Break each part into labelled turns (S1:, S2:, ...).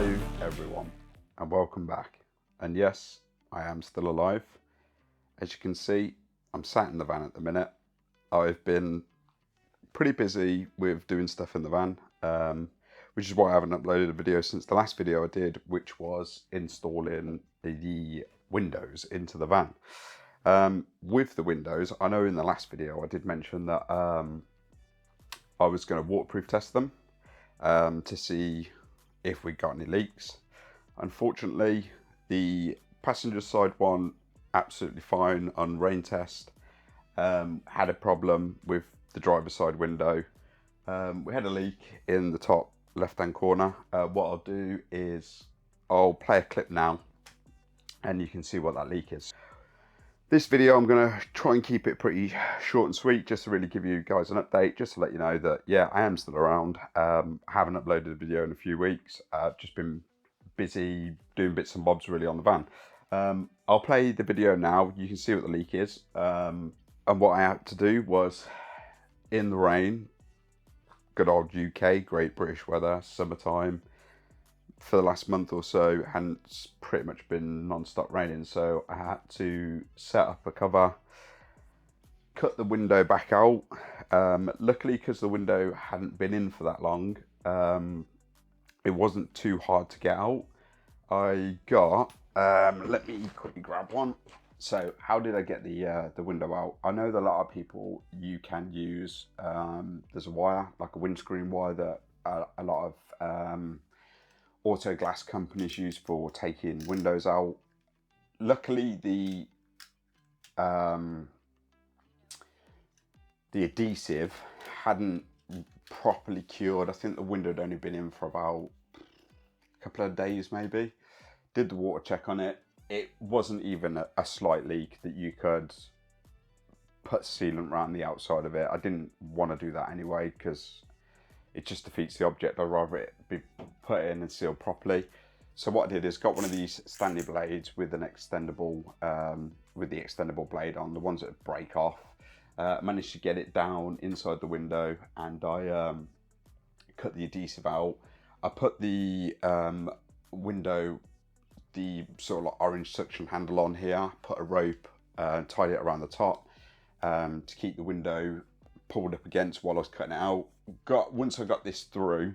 S1: Hello everyone and welcome back. And yes, I am still alive. As you can see, I'm sat in the van at the minute. I've been pretty busy with doing stuff in the van, which is why I haven't uploaded a video since the last video I did, which was installing the windows into the van. With the windows, I know in the last video I did mention that I was going to waterproof test them to see if we got any leaks. Unfortunately, the passenger side one absolutely fine on rain test. Had a problem with the driver's side window. We had a leak in the top left hand corner. What I'll do is I'll play a clip now and you can see what that leak is. This video I'm going to try and keep it pretty short and sweet, just to really give you guys an update, just to let you know that yeah, I am still around. I haven't uploaded a video in a few weeks. I've just been busy doing bits and bobs really on the van. I'll play the video now. You can see what the leak is. And what I had to do was, in the rain, good old UK, great British weather, summertime, for the last month or so, and it's pretty much been non-stop raining, so I had to set up a cover, cut the window back out. Luckily, because the window hadn't been in for that long, it wasn't too hard to get out. I got, let me quickly grab one. So how did I get the window out? I know that a lot of people, you can use, there's a wire, like a windscreen wire, that a lot of auto glass companies use for taking windows out. Luckily, the adhesive hadn't properly cured. I think the window had only been in for about a couple of days maybe. Did the water check on it. It wasn't even a slight leak that you could put sealant around the outside of it. I didn't want to do that anyway because it just defeats the object. I'd rather it be put in and sealed properly. So what I did is got one of these Stanley blades with an extendable, with the extendable blade on, the ones that break off. Managed to get it down inside the window, and I cut the adhesive out. I put the window, the sort of like orange suction handle on here, put a rope, tied it around the top to keep the window pulled up against while I was cutting it out. Once I got this through,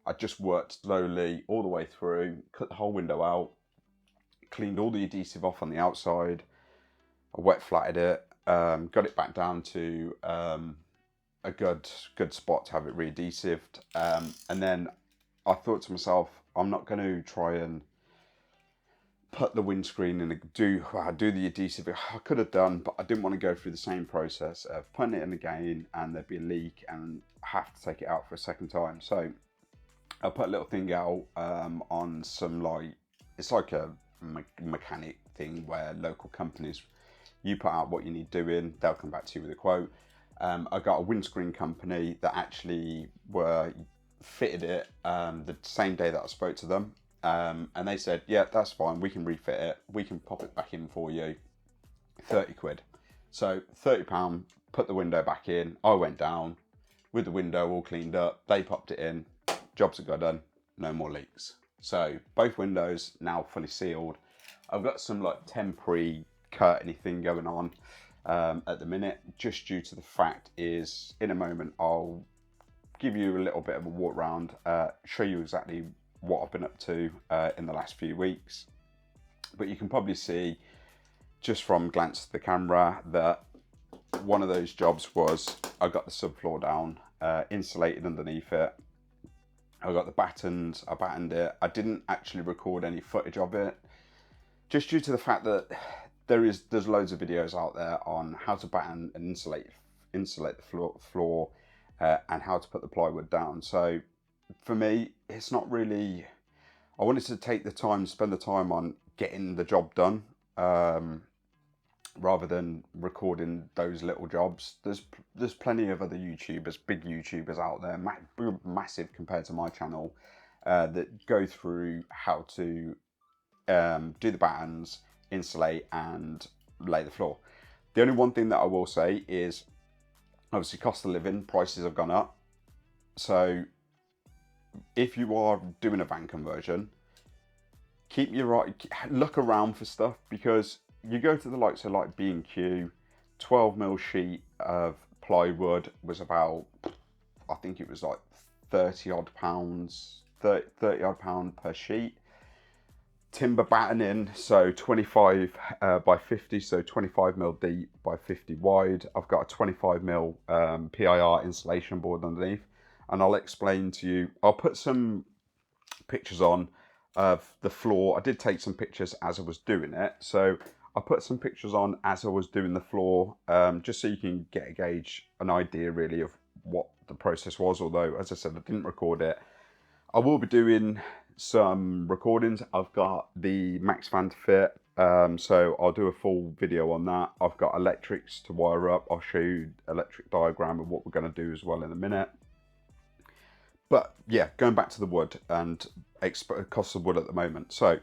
S1: I just worked slowly all the way through, cut the whole window out, cleaned all the adhesive off on the outside. I wet flatted it, got it back down to a good spot to have it re-adhesived, and then I thought to myself, I'm not going to try and put the windscreen in, do the adhesive. I could have done, but I didn't want to go through the same process of putting it in again and there'd be a leak and have to take it out for a second time. So I put a little thing out on some, like, it's like a mechanic thing where local companies, you put out what you need doing, they'll come back to you with a quote. I got a windscreen company that actually fitted it the same day that I spoke to them. And they said, yeah, that's fine, we can refit it, we can pop it back in for you, 30 quid. So £30, put the window back in. I went down with the window all cleaned up, they popped it in, jobs are done, no more leaks. So both windows now fully sealed. I've got some like temporary curtainy thing going on at the minute, just due to the fact is, in a moment I'll give you a little bit of a walk around, show you exactly what I've been up to in the last few weeks. But you can probably see just from glance at the camera that one of those jobs was I got the subfloor down, insulated underneath it. I got the battens, I battened it. I didn't actually record any footage of it, just due to the fact that there's loads of videos out there on how to batten and insulate the floor and how to put the plywood down. So for me, it's not really, I wanted to take the time, spend the time on getting the job done, rather than recording those little jobs. There's plenty of other YouTubers, big YouTubers out there, massive compared to my channel, that go through how to do the battens, insulate and lay the floor. The only one thing that I will say is, obviously cost of living, prices have gone up. So if you are doing a van conversion, keep your right, look around for stuff, because you go to the likes of like B&Q, 12mm sheet of plywood was about, I think it was like 30 odd pounds, 30 odd pound per sheet. Timber battening, so 25 by 50, so 25mm deep by 50 wide. I've got a 25mm PIR insulation board underneath, and I'll explain to you. I'll put some pictures on of the floor. I did take some pictures as I was doing it, so I put some pictures on as I was doing the floor, just so you can get a gauge, an idea really of what the process was, although as I said, I didn't record it. I will be doing some recordings. I've got the max fan to fit, so I'll do a full video on that. I've got electrics to wire up. I'll show you electric diagram of what we're going to do as well in a minute. But yeah, going back to the wood and cost of wood at the moment. So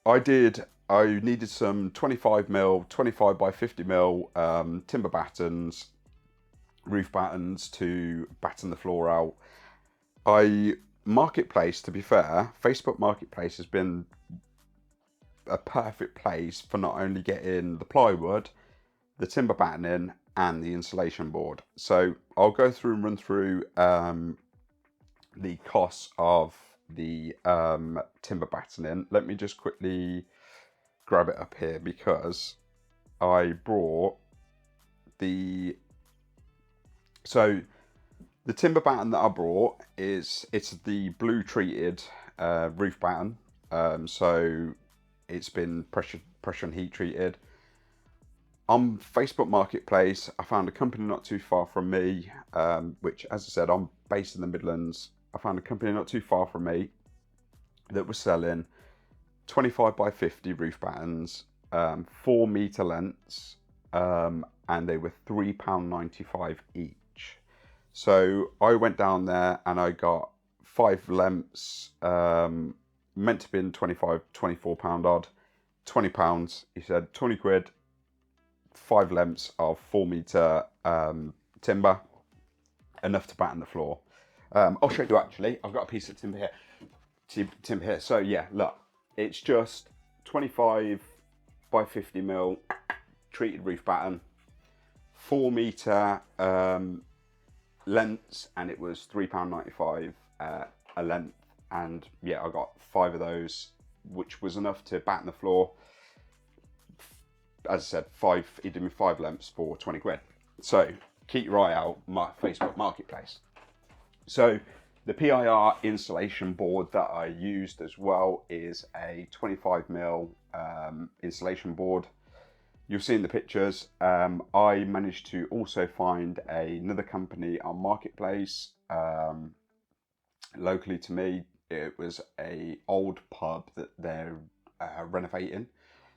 S1: I needed some 25mm, 25 by 50mm timber battens, roof battens to batten the floor out. Marketplace, to be fair, Facebook Marketplace has been a perfect place for not only getting the plywood, the timber battening, and the insulation board. So I'll go through and run through the costs of the timber battening. Let me just quickly grab it up here, because I brought the timber batten that I brought it's the blue treated roof batten. So it's been pressure and heat treated. On Facebook Marketplace, I found a company not too far from me, which, as I said, I'm based in the Midlands. I found a company not too far from me that was selling 25 by 50 roof battens, 4 meter lengths, and they were £3.95 each. So I went down there and I got 5 lengths, meant to be in £24 odd, £20. He said 20 quid, 5 lengths of 4 meter timber, enough to batten the floor. I'll show you actually. I've got a piece of timber here. So yeah, look, it's just 25 by 50mm treated roof batten, 4 meter lengths, and it was £3.95 a length. And yeah, I got 5 of those, which was enough to batten the floor. As I said, he did me 5 lengths for 20 quid. So keep your eye out, my Facebook Marketplace. So the PIR insulation board that I used as well is a 25mm insulation board. You'll see in the pictures. I managed to also find another company on Marketplace locally to me. It was an old pub that they're renovating,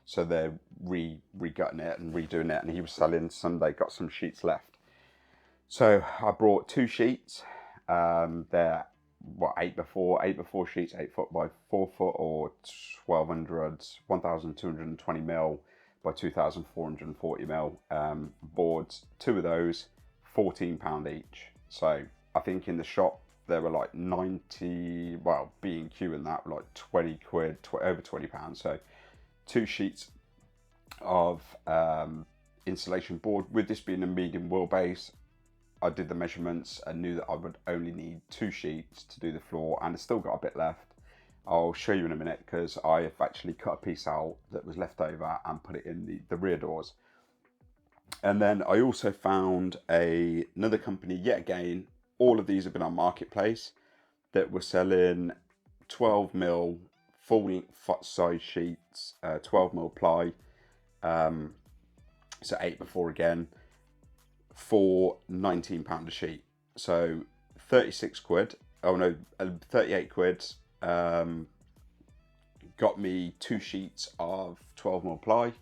S1: so they're re-gutting it and redoing it, and he was selling some. They got some sheets left, so I brought 2 sheets. They're what, 8x4 sheets, 8 foot by 4 foot, or 1220mm by 2440mm boards. 2 of those, £14 each. So I think in the shop they were like 90, well, B&Q and that were like 20 quid, over £20. So 2 sheets of insulation board. With this being a medium wheelbase, I did the measurements and knew that I would only need 2 sheets to do the floor, and I still got a bit left. I'll show you in a minute, because I have actually cut a piece out that was left over and put it in the rear doors. And then I also found another company, yet again, all of these have been on Marketplace, that were selling 12mm full size sheets, 12mm ply, so 8x4 again, for £19 a sheet. So 36 quid, oh no, 38 quid, got me 2 sheets of 12mm ply,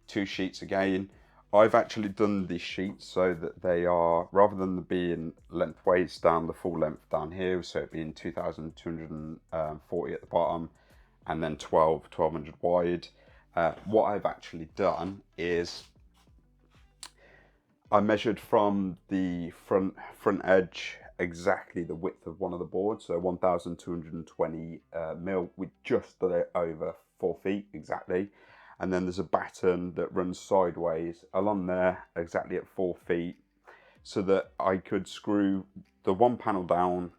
S1: 2 sheets again. I've actually done these sheets so that they are, rather than being lengthways down the full length down here, so it being 2240 at the bottom, and then 1200 wide. What I've actually done is I measured from the front edge exactly the width of one of the boards, so 1,220 mil with just over 4 feet exactly. And then there's a batten that runs sideways along there exactly at 4 feet, so that I could screw the one panel down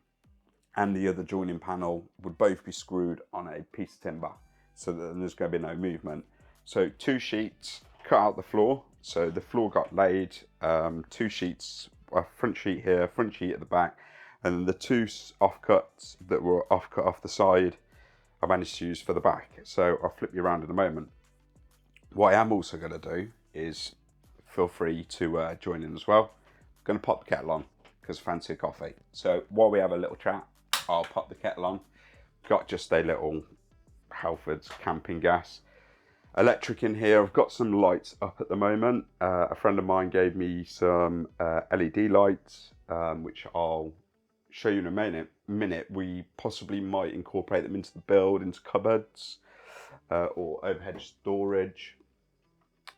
S1: and the other joining panel would both be screwed on a piece of timber, so that there's going to be no movement. So 2 sheets, cut out the floor, so the floor got laid, 2 sheets, a front sheet here, front sheet at the back, and then the 2 offcuts that were offcut off the side I managed to use for the back. So I'll flip you around in a moment. What I am also going to do is, feel free to join in as well. I'm going to pop the kettle on because I fancy a coffee. So while we have a little chat, I'll pop the kettle on. Got just a little Halfords camping gas. Electric in here. I've got some lights up at the moment. A friend of mine gave me some LED lights, which I'll show you in a minute. We possibly might incorporate them into the build, into cupboards or overhead storage.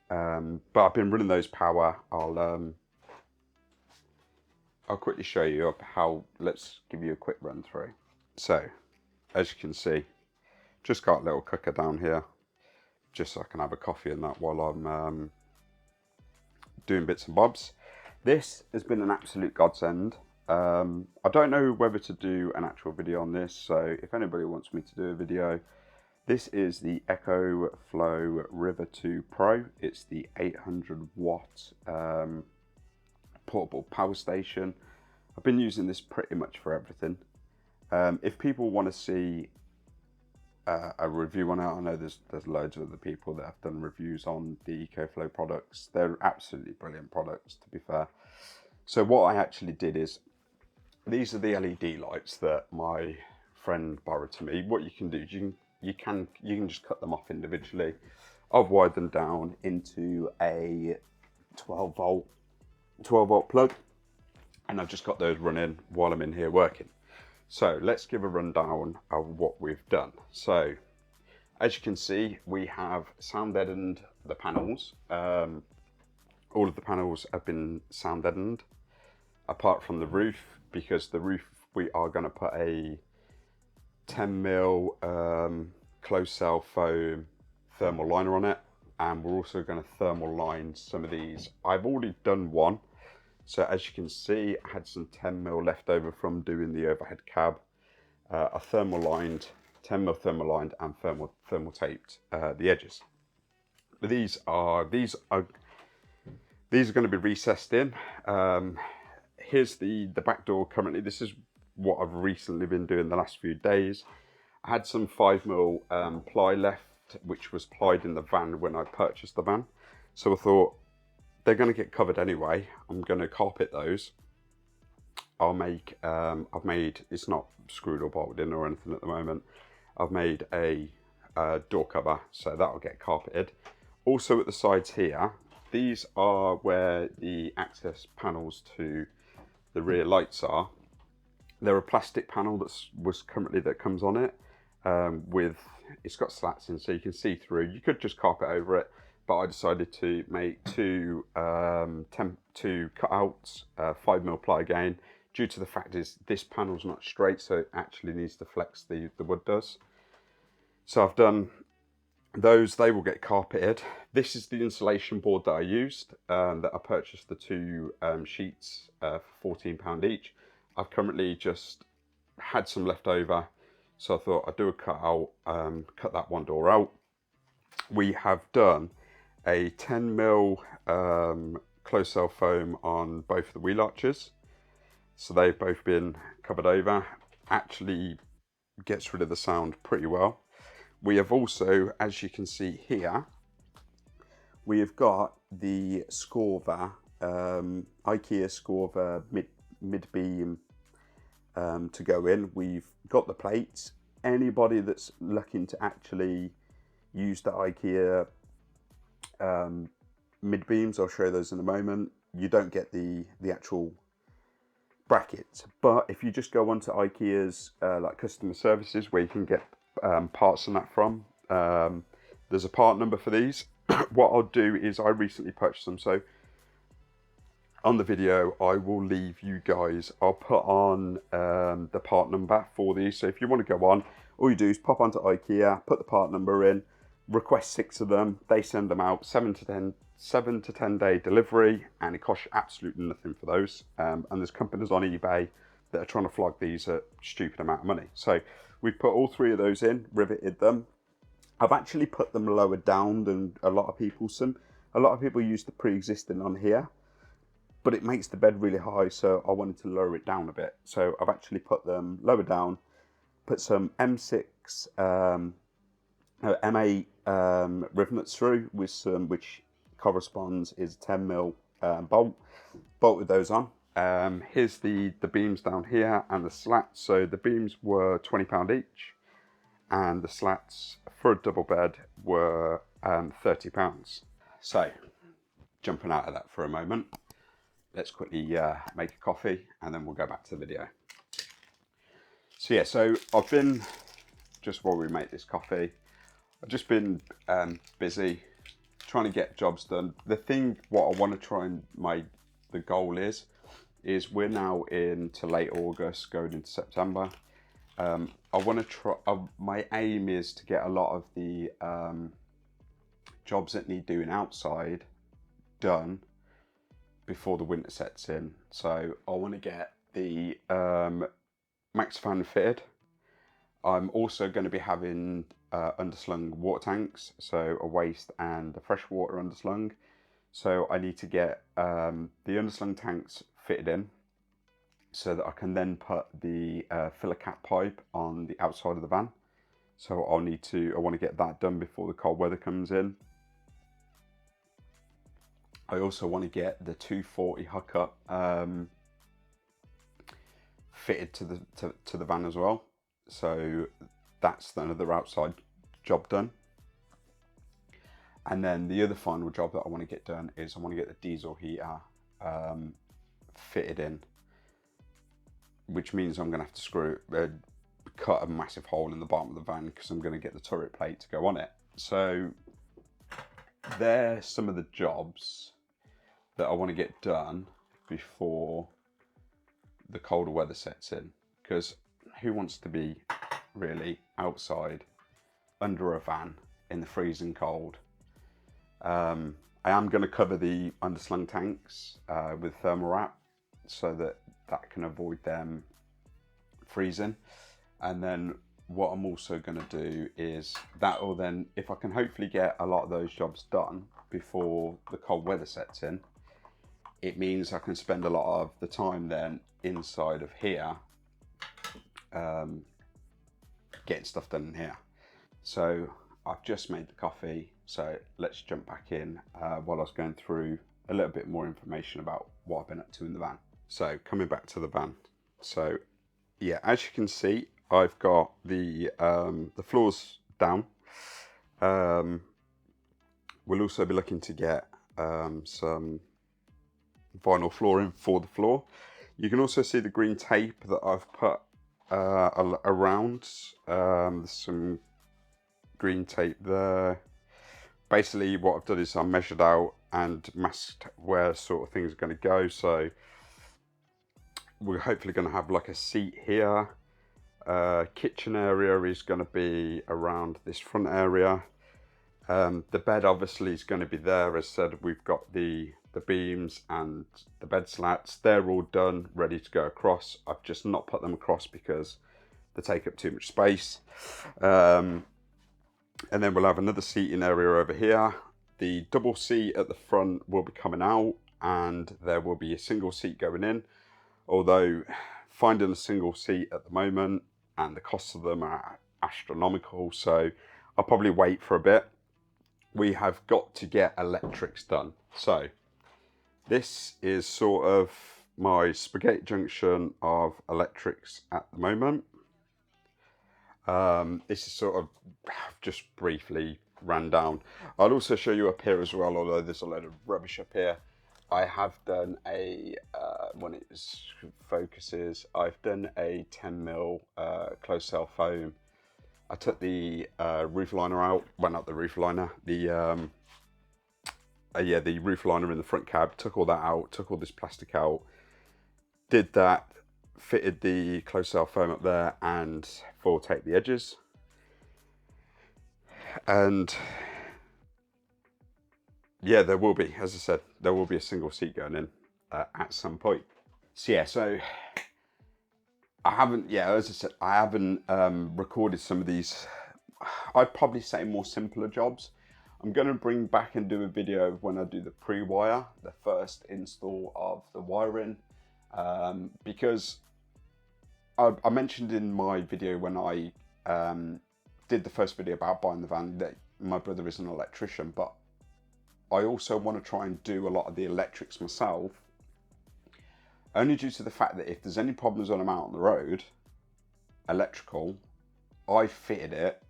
S1: But I've been running those power. I'll quickly show you up how. Let's give you a quick run through. So, as you can see, just got a little cooker down here, just so I can have a coffee and that while I'm doing bits and bobs. This has been an absolute godsend. I don't know whether to do an actual video on this, so if anybody wants me to do a video, this is the ecoflow River 2 Pro. It's the 800 watt portable power station. I've been using this pretty much for everything. If people want to see a review on it, I know there's loads of other people that have done reviews on the ecoflow products. They're absolutely brilliant products, to be fair. So what I actually did is, these are the LED lights that my friend borrowed to me. What you can do is you can just cut them off individually. I've wired them down into a 12 volt plug, and I've just got those running while I'm in here working. So let's give a rundown of what we've done. So as you can see, we have sound deadened the panels. All of the panels have been sound deadened, apart from the roof, because the roof, we are going to put a 10 mil closed cell foam thermal liner on it, and we're also going to thermal line some of these. I've already done one, so as you can see, I had some 10 mil left over from doing the overhead cab. I thermal lined, 10 mil thermal lined, and thermal taped the edges. But these are going to be recessed in. Here's the back door currently. This is what I've recently been doing the last few days. I had some 5 mil ply left, which was plied in the van when I purchased the van. So I thought, they're going to get covered anyway. I'm going to carpet those. I've made, it's not screwed or bolted in or anything at the moment. I've made a door cover, so that'll get carpeted. Also at the sides here, these are where the access panels to the rear lights are. They're a plastic panel that comes on it, it's got slats in so you can see through. You could just carpet over it, but I decided to make two cutouts, 5 mil ply again, due to the fact is this panel's not straight, so it actually needs to flex, the wood does. So I've done those, they will get carpeted. This is the insulation board that I used, that I purchased the 2 sheets for £14 each. I've currently just had some left over, so I thought I'd do a cutout, cut that one door out. We have done a 10 mil closed cell foam on both of the wheel arches, so they've both been covered over. Actually gets rid of the sound pretty well. We have also, as you can see here, we have got the SKORVA IKEA SKORVA Midbeam to go in. We've got the plates. Anybody that's looking to actually use the IKEA mid-beams, I'll show you those in a moment. You don't get the actual brackets, but if you just go onto IKEA's like customer services where you can get parts and that from, there's a part number for these. What I'll do is I recently purchased them, so on the video, I will leave you guys, I'll put on the part number for these. So if you want to go on, all you do is pop onto IKEA, put the part number in, request 6 of them, they send them out, 7 to 10 day delivery, and it costs you absolutely nothing for those. And there's companies on eBay that are trying to flog these at stupid amount of money. So we've put all 3 of those in, riveted them. I've actually put them lower down than a lot of people. A lot of people use the pre-existing on here, but it makes the bed really high, so I wanted to lower it down a bit. So I've actually put them lower down, put some M6, M8 rivets through with some, which corresponds is 10mm bolt. Bolted those on. Here's the beams down here and the slats. So the beams were £20 each, and the slats for a double bed were £30. So jumping out of that for a moment, let's quickly make a coffee and then we'll go back to the video. So yeah, so I've been, just while we make this coffee, I've just been busy trying to get jobs done. The thing, what I want to try and the goal is we're now into late August, going into September. I want to try, my aim is to get a lot of the jobs that need doing outside done before the winter sets in. So I want to get the max fan fitted. I'm also going to be having underslung water tanks, so a waste and a freshwater underslung. So I need to get the underslung tanks fitted in so that I can then put the filler cap pipe on the outside of the van. So I want to get that done before the cold weather comes in. I also want to get the 240 hookup fitted to the van as well. So that's another outside job done. And then the other final job that I want to get done is I want to get the diesel heater fitted in, which means I'm going to have to cut a massive hole in the bottom of the van because I'm going to get the turret plate to go on it. So they're some of the jobs that I want to get done before the colder weather sets in, because who wants to be really outside under a van in the freezing cold? I am going to cover the underslung tanks with thermal wrap so that can avoid them freezing. And then what I'm also going to do is that will then, if I can hopefully get a lot of those jobs done before the cold weather sets in, it means I can spend a lot of the time then inside of here getting stuff done in here. So I've just made the coffee, so let's jump back in while I was going through a little bit more information about what I've been up to in the van. So coming back to the van, so yeah, as you can see, I've got the floors down. We'll also be looking to get some vinyl flooring for the floor. You can also see the green tape that I've put around. There's some green tape there. Basically what I've done is I measured out and masked where sort of things are going to go. So we're hopefully going to have like a seat here. Kitchen area is going to be around this front area. The bed obviously is going to be there. As I said, we've got the beams and the bed slats. They're all done, ready to go across. I've just not put them across because they take up too much space. And then we'll have another seating area over here. The double seat at the front will be coming out, and there will be a single seat going in. Although finding a single seat at the moment and the costs of them are astronomical, so I'll probably wait for a bit. We have got to get electrics done. So this is sort of my spaghetti junction of electrics at the moment. This is sort of just briefly ran down. I'll also show you up here as well, although there's a load of rubbish up here. I have done a, when it focuses, I've done a 10mm closed cell foam. I took the roof liner out, well not the roof liner, the yeah, the roof liner in the front cab, took all that out, took all this plastic out, did that, fitted the closed cell foam up there and foil taped the edges. And yeah, there will be, as I said, there will be a single seat going in at some point. So yeah, so I haven't, yeah, as I said, I haven't recorded some of these, I'd probably say more simpler jobs. I'm going to bring back and do a video of when I do the pre-wire, the first install of the wiring, because I mentioned in my video when I did the first video about buying the van that my brother is an electrician, but I also want to try and do a lot of the electrics myself, only due to the fact that if there's any problems when I'm out on the road, electrical, I fitted it,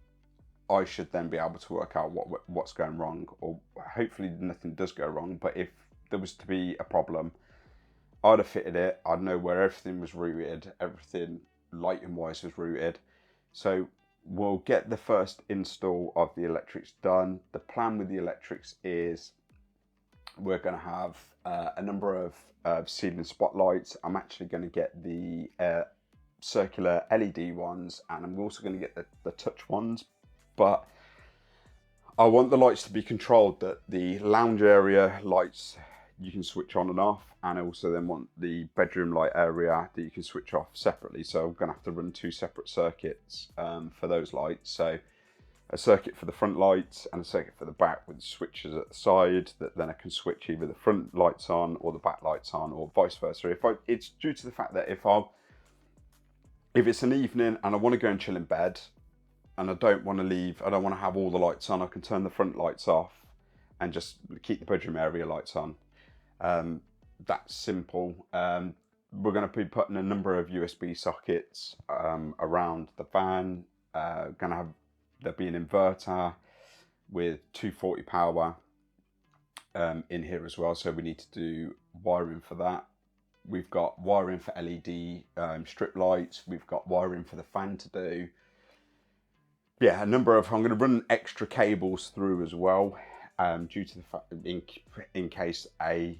S1: I should then be able to work out what's going wrong, or hopefully nothing does go wrong, but if there was to be a problem, I'd have fitted it, I'd know where everything was routed, everything lighting wise was routed. So we'll get the first install of the electrics done. The plan with the electrics is we're going to have a number of ceiling spotlights. I'm actually going to get the circular LED ones, and I'm also going to get the touch ones, but I want the lights to be controlled, that the lounge area lights you can switch on and off, and I also then want the bedroom light area that you can switch off separately. So I'm going to have to run 2 separate circuits for those lights. So a circuit for the front lights and a circuit for the back with switches at the side that then I can switch either the front lights on or the back lights on, or vice versa. It's due to the fact that if it's an evening and I want to go and chill in bed and I don't want to leave, I don't want to have all the lights on, I can turn the front lights off and just keep the bedroom area lights on. That's simple. We're going to be putting a number of USB sockets around the van. There'll be an inverter with 240 power in here as well, so we need to do wiring for that. We've got wiring for LED strip lights, we've got wiring for the fan to do. Yeah, I'm going to run extra cables through as well, due to the fact in case by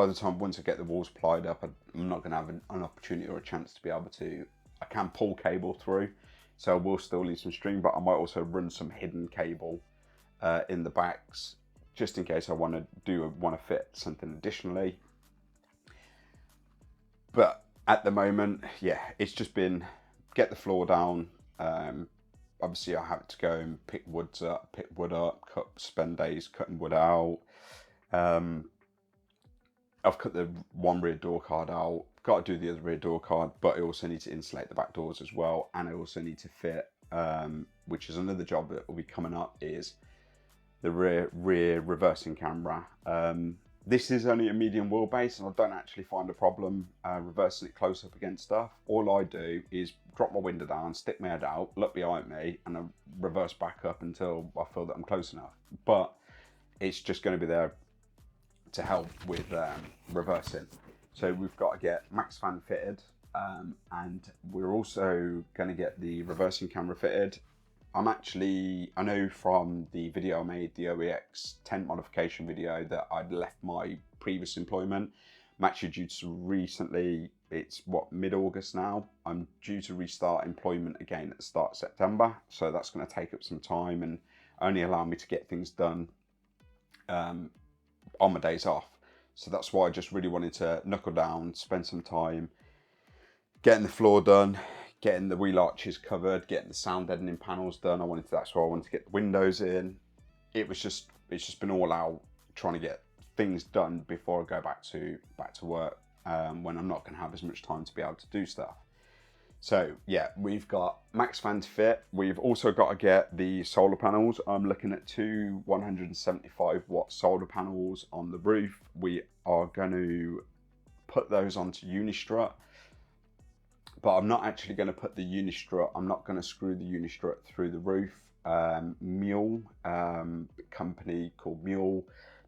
S1: the time once I get the walls plied up, I'm not going to have an opportunity or a chance to be able to. I can pull cable through, so I will still leave some string, but I might also run some hidden cable in the backs, just in case I want to fit something additionally. But at the moment, yeah, it's just been get the floor down. Obviously, I have to go and pick wood up, spend days cutting wood out. I've cut the one rear door card out, got to do the other rear door card, but I also need to insulate the back doors as well, and I also need to fit, which is another job that will be coming up, is the rear reversing camera. This is only a medium wheelbase, and I don't actually find a problem reversing it close up against stuff. All I do is drop my window down, stick my head out, look behind me, and I reverse back up until I feel that I'm close enough. But it's just going to be there to help with reversing. So we've got to get max fan fitted, and we're also going to get the reversing camera fitted. I know from the video I made, the OEX tent modification video, that I'd left my previous employment. I'm actually due to recently, it's mid-August now, I'm due to restart employment again at the start of September. So that's going to take up some time and only allow me to get things done on my days off. So that's why I just really wanted to knuckle down, spend some time getting the floor done, getting the wheel arches covered, getting the sound deadening panels done. That's why I wanted to get the windows in. It's just been all out trying to get things done before I go back to work, when I'm not going to have as much time to be able to do stuff. So yeah, we've got max fan to fit. We've also got to get the solar panels. I'm looking at 2 175 watt solar panels on the roof. We are going to put those onto Unistrut, but I'm not actually going to put the Unistrut, I'm not going to screw the Unistrut through the roof. Mule, company called Mule,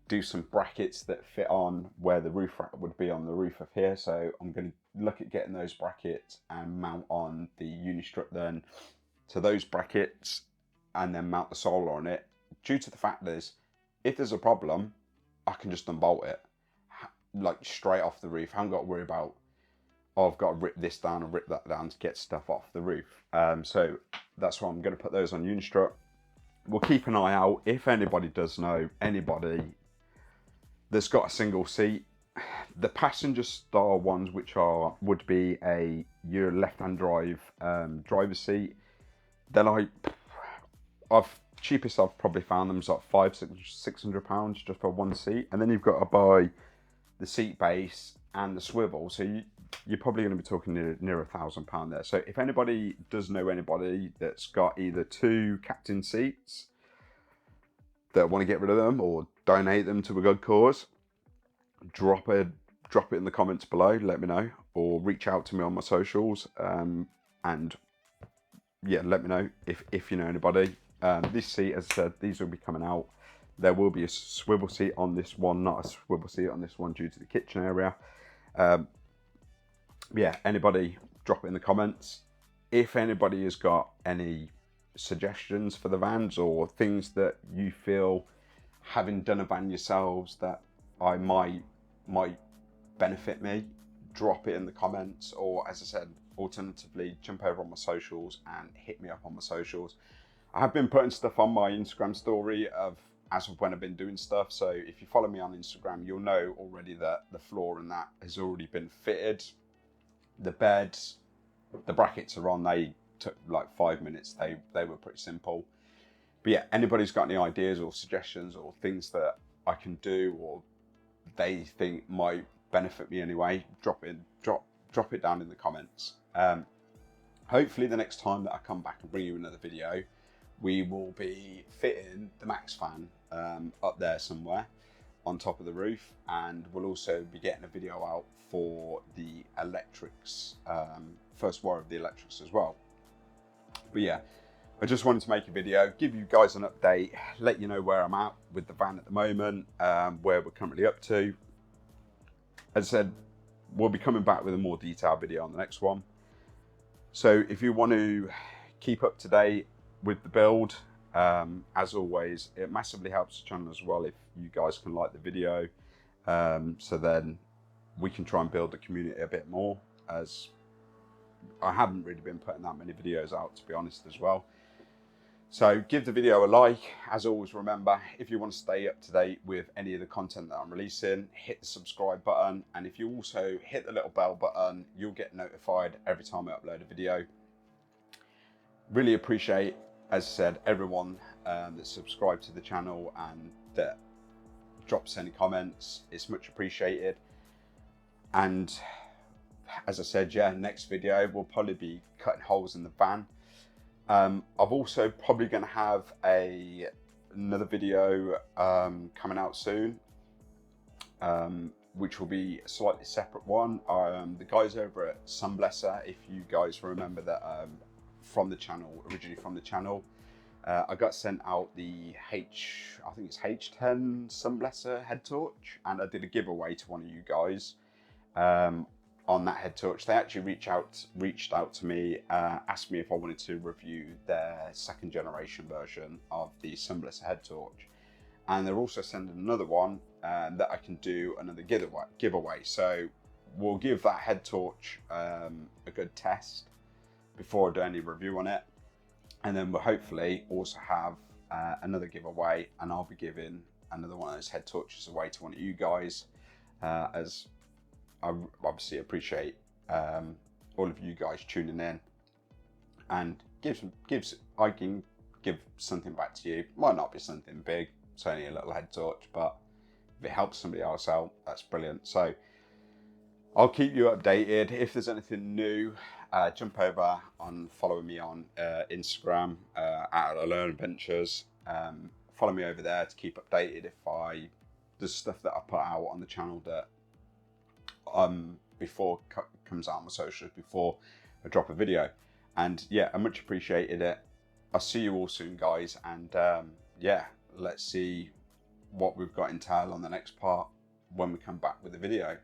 S1: do some brackets that fit on where the roof rack would be on the roof of here. So I'm going to look at getting those brackets and mount on the Unistrut then to those brackets, and then mount the solar on it. Due to the fact there's if there's a problem, I can just unbolt it, like straight off the roof. I haven't got to worry about, oh, I've got to rip this down and rip that down to get stuff off the roof. So that's why I'm going to put those on Unistrut. We'll keep an eye out. If anybody does know anybody that's got a single seat, the passenger style ones, which would be your left-hand drive driver's seat, they're like, cheapest I've probably found them is like £600 just for one seat, and then you've got to buy the seat base and the swivel, so you're probably going to be talking near £1,000 there. So if anybody does know anybody that's got either 2 captain seats that want to get rid of them or donate them to a good cause, drop it in the comments below, let me know, or reach out to me on my socials, and yeah, let me know if you know anybody. This seat, as I said, these will be coming out. There will be a swivel seat on this one, not a swivel seat on this one due to the kitchen area. Yeah, anybody, drop it in the comments. If anybody has got any suggestions for the vans or things that you feel, having done a van yourselves, that I might benefit me, drop it in the comments, or as I said, alternatively, jump over on my socials and hit me up on my socials. I have been putting stuff on my Instagram story as of when I've been doing stuff, so if you follow me on Instagram, you'll know already that the floor and that has already been fitted. The beds, the brackets are on. They took like 5 minutes. They were pretty simple. But yeah, anybody's got any ideas or suggestions or things that I can do or they think might benefit me anyway, drop it down in the comments. Hopefully the next time that I come back and bring you another video, we will be fitting the Max fan up there somewhere on top of the roof, and we'll also be getting a video out for the electrics, first wire of the electrics as well. But yeah, I just wanted to make a video, give you guys an update, let you know where I'm at with the van at the moment, where we're currently up to. As I said, we'll be coming back with a more detailed video on the next one. So if you want to keep up to date with the build, as always, it massively helps the channel as well if you guys can like the video, so then we can try and build the community a bit more, as I haven't really been putting that many videos out, to be honest, as well. So give the video a like. As always, remember, if you want to stay up to date with any of the content that I'm releasing, hit the subscribe button, and if you also hit the little bell button, you'll get notified every time I upload a video. Really appreciate, as I said, everyone that's subscribed to the channel and that drops any comments. It's much appreciated. And as I said, yeah, next video will probably be cutting holes in the van. I'm also probably going to have another video coming out soon, which will be a slightly separate one. The guys over at Sunblesser, if you guys remember that, from the channel, originally from the channel, I got sent out the I think it's H10 Sunblesser head torch, and I did a giveaway to one of you guys on that head torch. They actually reached out to me, asked me if I wanted to review their 2nd generation version of the Sunblesser head torch, and they're also sending another one that I can do another giveaway. So we'll give that head torch a good test before I do any review on it, and then we'll hopefully also have another giveaway, and I'll be giving another one of those head torches away to one of you guys, as I obviously appreciate all of you guys tuning in, and I can give something back to you. Might not be something big, it's only a little head torch, but if it helps somebody else out, that's brilliant. So I'll keep you updated. If there's anything new, jump over and follow me on Instagram at Learn Adventures. Follow me over there to keep updated if there's stuff that I put out on the channel that before comes out on my socials, before I drop a video. And yeah, I much appreciated it. I'll see you all soon, guys, and yeah, let's see what we've got in tail on the next part when we come back with the video.